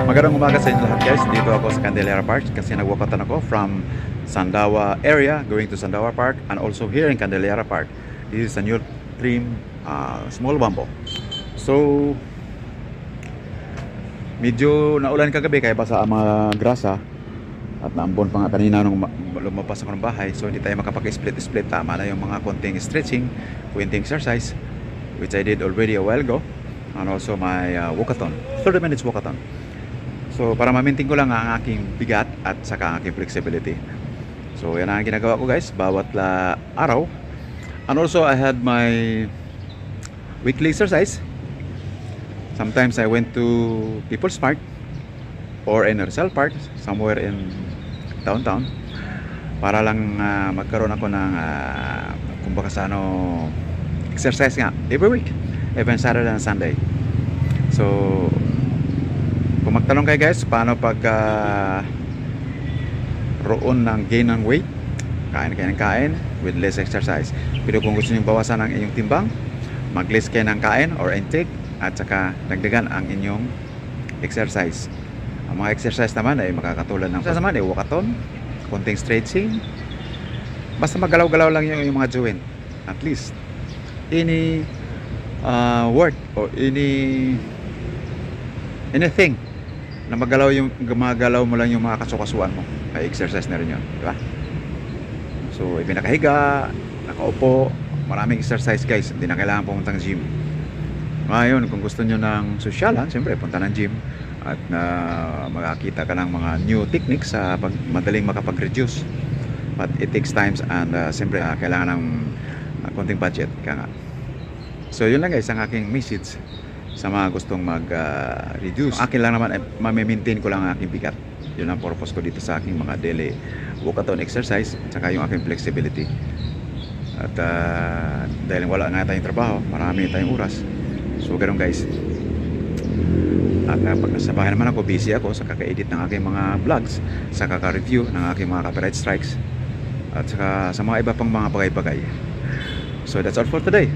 Magandang umaga sa inyo lahat guys. Dito ako sa Candelaria Park kasi nagwakatan ako from Sandawa area going to Sandawa Park and also here in Candelaria Park. This is a new trim small bamboo. So medyo naulan kagabi kaya basa ang mga grasa at naambon pa nga kanina nung lumabas ako ng bahay, so hindi tayo makapag-split. Tama na yung mga konting stretching, konting exercise which I did already a while ago, and also my walkathon, 30 minutes walkathon. So para ma-maintain ko lang ang aking bigat at saka ang aking flexibility. So yan ang ginagawa ko guys bawat araw. And also I had my weekly exercise. Sometimes I went to People's Park or in Rizal Park, somewhere in downtown, para lang magkaroon ako ng kumbaga sa exercise nga every week, even Saturday and Sunday. So kung magtanong kayo guys paano pag roon ng gain ng weight, kain kayo ng kain with less exercise. Pero kung gusto nyo bawasan ang inyong timbang, mag-less kayo ng kain or intake at saka dagdagan ang inyong exercise. Ang mga exercise naman ay makakatulad ng walkathon, konting stretching, basta magalaw-galaw lang yung mga joint. At least any work or anything na magalaw mo lang yung mga kasukasuan mo, ay exercise na rin yun, di ba? So even nakahiga, nakaupo, maraming exercise guys, hindi na kailangan pumuntang gym. Ngayon kung gusto nyo ng sosyalan, siyempre punta ng gym at makakita ka ng mga new techniques sa madaling makapag-reduce, but it takes times and siyempre kailangan ng konting budget ka nga. So yun lang guys ang aking message sa mga gustong mag-reduce. Akin lang naman ay ma-maintain ko lang ang aking bigat. Yun ang purpose ko dito sa aking mga daily walkathon exercise at saka yung aking flexibility. At dahil wala nga tayong trabaho, marami tayong oras, so ganoon guys. At pag nasa bahay naman ako, busy ako sa kaka-edit ng aking mga vlogs, sa kaka-review ng aking mga copyright strikes, at saka sa mga iba pang mga bagay-bagay. So that's all for today.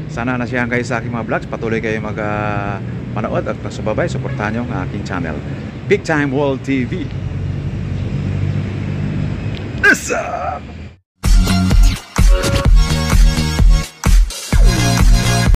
Sana nasiyahan kayo sa aking mga vlogs. Patuloy kayo manood at pasubabay, suportahan nyo ang aking channel, Big Time World TV. What's up?